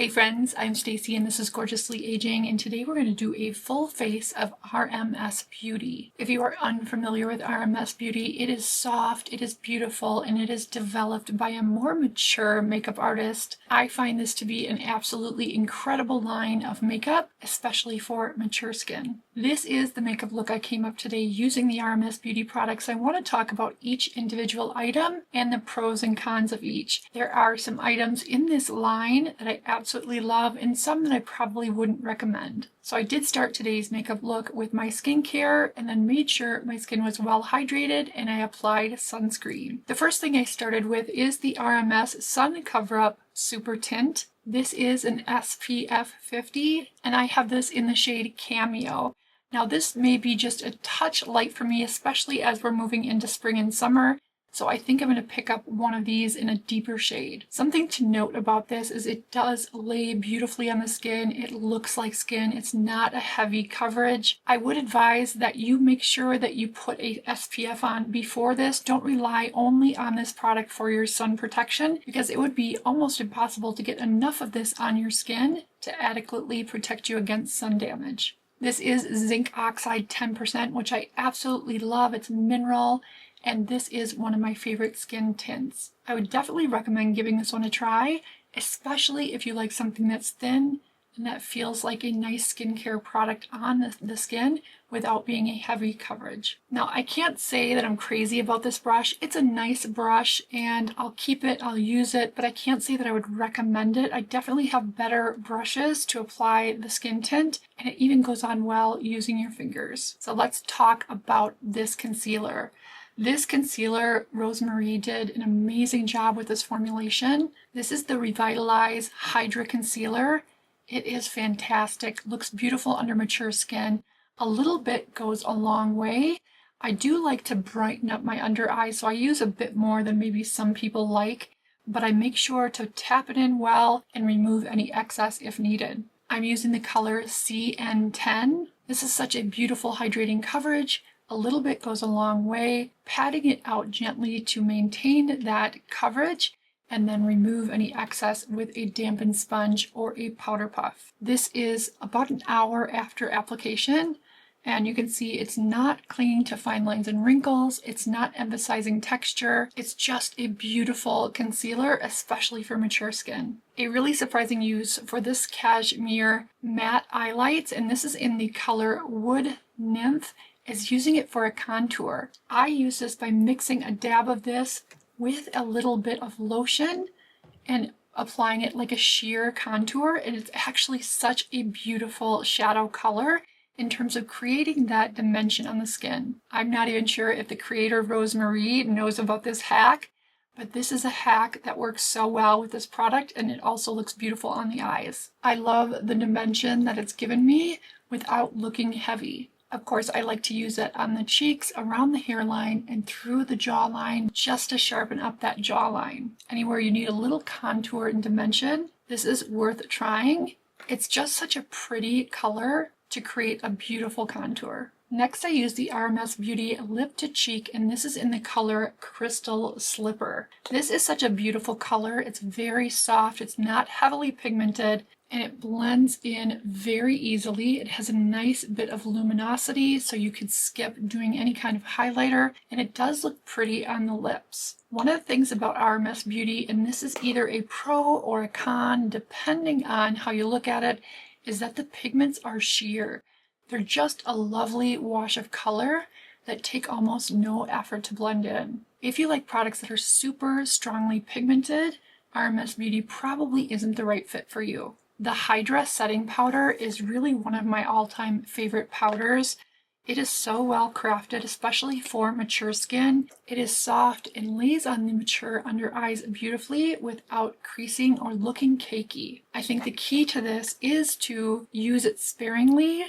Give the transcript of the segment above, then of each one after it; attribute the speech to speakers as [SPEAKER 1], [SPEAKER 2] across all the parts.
[SPEAKER 1] Hey friends, I'm Stacy and this is Gorgeously Aging, and today we're going to do a full face of RMS Beauty. If you are unfamiliar with RMS Beauty, it is soft, it is beautiful, and it is developed by a more mature makeup artist. I find this to be an absolutely incredible line of makeup, especially for mature skin. This is the makeup look I came up today using the RMS Beauty products. I want to talk about each individual item and the pros and cons of each. There are some items in this line that I absolutely love and some that I probably wouldn't recommend. So I did start today's makeup look with my skincare and then made sure my skin was well hydrated and I applied sunscreen. The first thing I started with is the RMS Sun Cover Up Super Tint. This is an SPF 50 and I have this in the shade Cameo. Now this may be just a touch light for me, especially as we're moving into spring and summer. So I think I'm going to pick up one of these in a deeper shade. Something to note about this is it does lay beautifully on the skin. It looks like skin. It's not a heavy coverage. I would advise that you make sure that you put a SPF on before this. Don't rely only on this product for your sun protection because it would be almost impossible to get enough of this on your skin to adequately protect you against sun damage. This is zinc oxide 10%, which I absolutely love. It's mineral. And this is one of my favorite skin tints. I would definitely recommend giving this one a try, especially if you like something that's thin and that feels like a nice skincare product on the skin without being a heavy coverage. Now, I can't say that I'm crazy about this brush. It's a nice brush and I'll keep it, I'll use it, but I can't say that I would recommend it. I definitely have better brushes to apply the skin tint, and it even goes on well using your fingers. So let's talk about this concealer. This concealer, Rosemarie did an amazing job with this formulation. This is the Revitalize Hydra Concealer. It is fantastic, looks beautiful under mature skin. A little bit goes a long way. I do like to brighten up my under eyes, so I use a bit more than maybe some people like, but I make sure to tap it in well and remove any excess if needed. I'm using the color CN10. This is such a beautiful hydrating coverage. A little bit goes a long way, patting it out gently to maintain that coverage and then remove any excess with a dampened sponge or a powder puff. This is about an hour after application, and you can see it's not clinging to fine lines and wrinkles. It's not emphasizing texture. It's just a beautiful concealer, especially for mature skin. A really surprising use for this Cashmere Matte Eyelights, and this is in the color Wood Nymph, is using it for a contour. I use this by mixing a dab of this with a little bit of lotion and applying it like a sheer contour, and it's actually such a beautiful shadow color in terms of creating that dimension on the skin. I'm not even sure if the creator Rosemarie knows about this hack, but this is a hack that works so well with this product, and it also looks beautiful on the eyes. I love the dimension that it's given me without looking heavy. Of course, I like to use it on the cheeks, around the hairline, and through the jawline just to sharpen up that jawline. Anywhere you need a little contour and dimension, this is worth trying. It's just such a pretty color to create a beautiful contour. Next, I use the RMS Beauty Lip to Cheek, and this is in the color Crystal Slipper. This is such a beautiful color. It's very soft. It's not heavily pigmented, and it blends in very easily. It has a nice bit of luminosity, so you could skip doing any kind of highlighter, and it does look pretty on the lips. One of the things about RMS Beauty, and this is either a pro or a con, depending on how you look at it, is that the pigments are sheer. They're just a lovely wash of color that take almost no effort to blend in. If you like products that are super strongly pigmented, RMS Beauty probably isn't the right fit for you. The Hydra setting powder is really one of my all-time favorite powders. It is so well crafted, especially for mature skin. It is soft and lays on the mature under eyes beautifully without creasing or looking cakey. I think the key to this is to use it sparingly,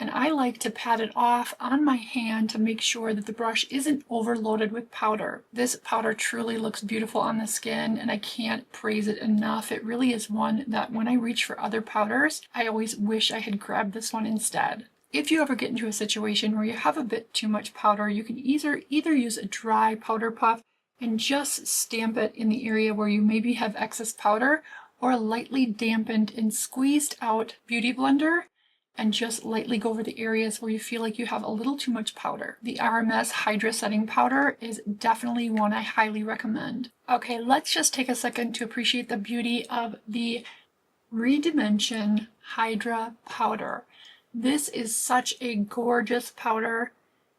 [SPEAKER 1] and I like to pat it off on my hand to make sure that the brush isn't overloaded with powder. This powder truly looks beautiful on the skin, and I can't praise it enough. It really is one that when I reach for other powders, I always wish I had grabbed this one instead. If you ever get into a situation where you have a bit too much powder, you can either use a dry powder puff and just stamp it in the area where you maybe have excess powder, or a lightly dampened and squeezed out beauty blender and just lightly go over the areas where you feel like you have a little too much powder. The RMS Hydra Setting Powder is definitely one I highly recommend. Okay, let's just take a second to appreciate the beauty of the Redimension Hydra Powder. This is such a gorgeous powder.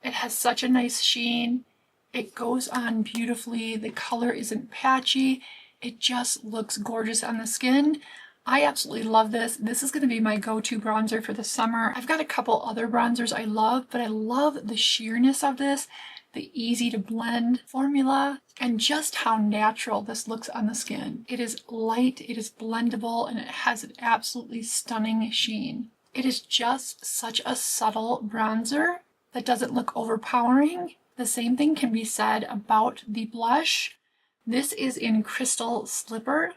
[SPEAKER 1] It has such a nice sheen. It goes on beautifully. The color isn't patchy. It just looks gorgeous on the skin. I absolutely love this. This is going to be my go-to bronzer for the summer. I've got a couple other bronzers I love, but I love the sheerness of this, the easy to blend formula, and just how natural this looks on the skin. It is light, it is blendable, and it has an absolutely stunning sheen. It is just such a subtle bronzer that doesn't look overpowering. The same thing can be said about the blush. This is in Crystal Slipper.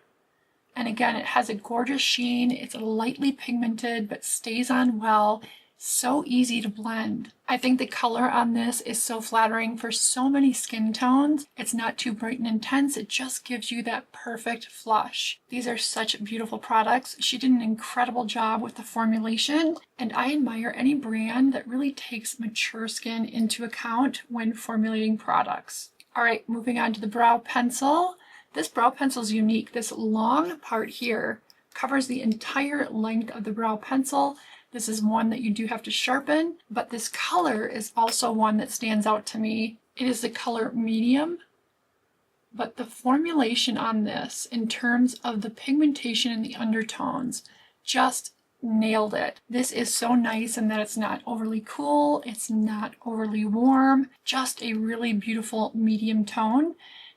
[SPEAKER 1] And again, it has a gorgeous sheen. It's lightly pigmented, but stays on well. So easy to blend. I think the color on this is so flattering for so many skin tones. It's not too bright and intense. It just gives you that perfect flush. These are such beautiful products. She did an incredible job with the formulation, and I admire any brand that really takes mature skin into account when formulating products. All right, moving on to the brow pencil. This brow pencil is unique. This long part here covers the entire length of the brow pencil. This is one that you do have to sharpen, but this color is also one that stands out to me. It is the color medium, but the formulation on this in terms of the pigmentation and the undertones just nailed it. This is so nice in that it's not overly cool, it's not overly warm, just a really beautiful medium tone.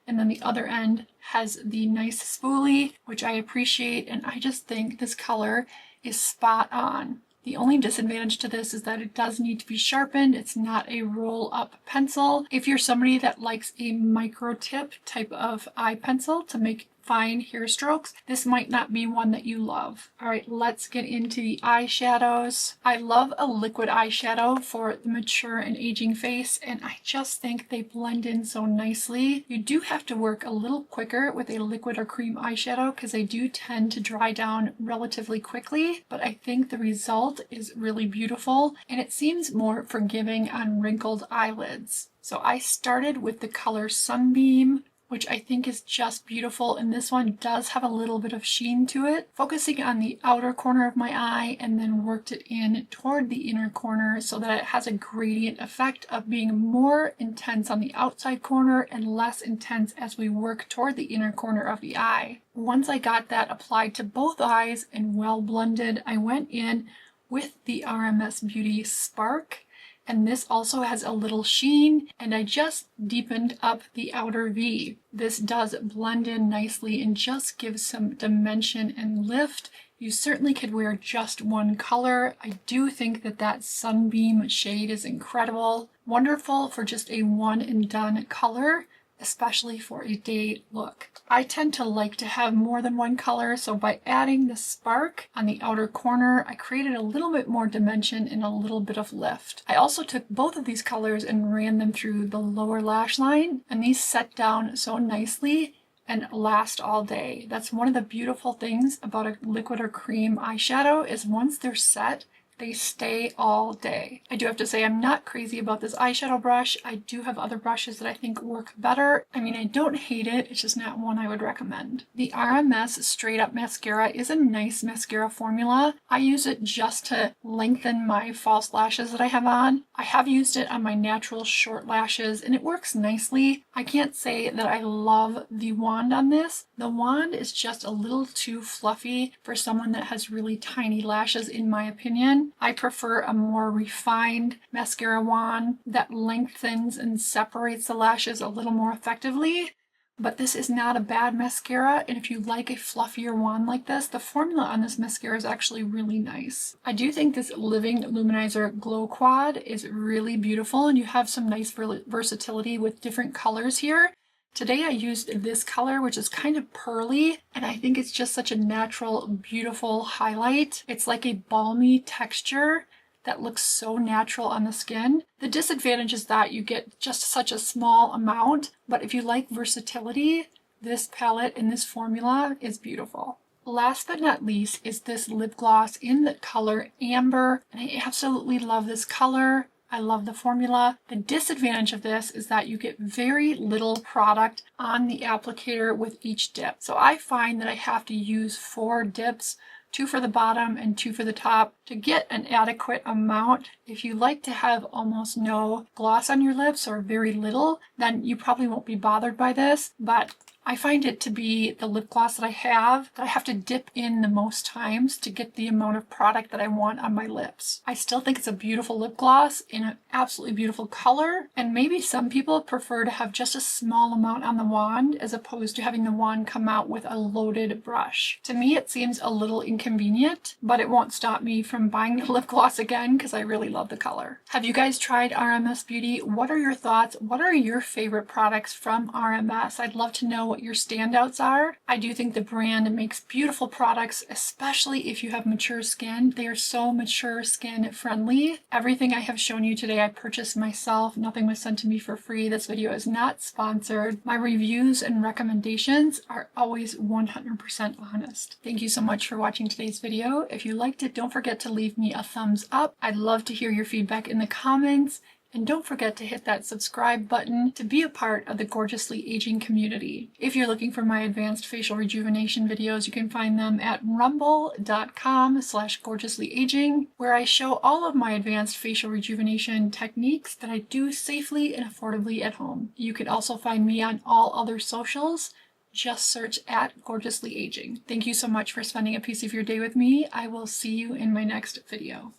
[SPEAKER 1] And then the other end has the nice spoolie, which I appreciate, and I just think this color is spot on. The only disadvantage to this is that it does need to be sharpened. It's not a roll-up pencil. If you're somebody that likes a micro tip type of eye pencil to make fine hair strokes, this might not be one that you love. All right, let's get into the eyeshadows. I love a liquid eyeshadow for the mature and aging face, and I just think they blend in so nicely. You do have to work a little quicker with a liquid or cream eyeshadow because they do tend to dry down relatively quickly, but I think the result is really beautiful, and it seems more forgiving on wrinkled eyelids. So I started with the color Sunbeam, which I think is just beautiful, and this one does have a little bit of sheen to it, focusing on the outer corner of my eye and then worked it in toward the inner corner so that it has a gradient effect of being more intense on the outside corner and less intense as we work toward the inner corner of the eye. Once I got that applied to both eyes and well blended, I went in with the RMS Beauty Spark. And this also has a little sheen, and I just deepened up the outer V. This does blend in nicely and just gives some dimension and lift. You certainly could wear just one color. I do think that that Sunbeam shade is incredible. Wonderful for just a one and done color, especially for a day look. I tend to like to have more than one color, so by adding the spark on the outer corner, I created a little bit more dimension and a little bit of lift. I also took both of these colors and ran them through the lower lash line, and these set down so nicely and last all day. That's one of the beautiful things about a liquid or cream eyeshadow is once they're set, they stay all day. I do have to say I'm not crazy about this eyeshadow brush. I do have other brushes that I think work better. I mean, I don't hate it, it's just not one I would recommend. The RMS Straight Up Mascara is a nice mascara formula. I use it just to lengthen my false lashes that I have on. I have used it on my natural short lashes and it works nicely. I can't say that I love the wand on this. The wand is just a little too fluffy for someone that has really tiny lashes in my opinion. I prefer a more refined mascara wand that lengthens and separates the lashes a little more effectively. But this is not a bad mascara, and if you like a fluffier wand like this, the formula on this mascara is actually really nice. I do think this Living Luminizer Glow Quad is really beautiful, and you have some nice versatility with different colors here. Today I used this color, which is kind of pearly, and I think it's just such a natural, beautiful highlight. It's like a balmy texture that looks so natural on the skin. The disadvantage is that you get just such a small amount, but if you like versatility, this palette and this formula is beautiful. Last but not least is this lip gloss in the color Amber, and I absolutely love this color. I love the formula. The disadvantage of this is that you get very little product on the applicator with each dip. So I find that I have to use 4 dips, 2 for the bottom and 2 for the top, to get an adequate amount. If you like to have almost no gloss on your lips or very little, then you probably won't be bothered by this, but I find it to be the lip gloss that I have to dip in the most times to get the amount of product that I want on my lips. I still think it's a beautiful lip gloss in an absolutely beautiful color, and maybe some people prefer to have just a small amount on the wand as opposed to having the wand come out with a loaded brush. To me, it seems a little inconvenient, but it won't stop me from buying the lip gloss again because I really love the color. Have you guys tried RMS Beauty? What are your thoughts? What are your favorite products from RMS? I'd love to know what your standouts are. I do think the brand makes beautiful products, especially if you have mature skin. They are so mature skin friendly. Everything I have shown you today I purchased myself. Nothing was sent to me for free. This video is not sponsored. My reviews and recommendations are always 100% honest. Thank you so much for watching today's video. If you liked it, don't forget to leave me a thumbs up. I'd love to hear your feedback in the comments. And don't forget to hit that subscribe button to be a part of the Gorgeously Aging community. If you're looking for my advanced facial rejuvenation videos, you can find them at rumble.com/gorgeouslyaging, where I show all of my advanced facial rejuvenation techniques that I do safely and affordably at home. You can also find me on all other socials. Just search at Gorgeously Aging. Thank you so much for spending a piece of your day with me. I will see you in my next video.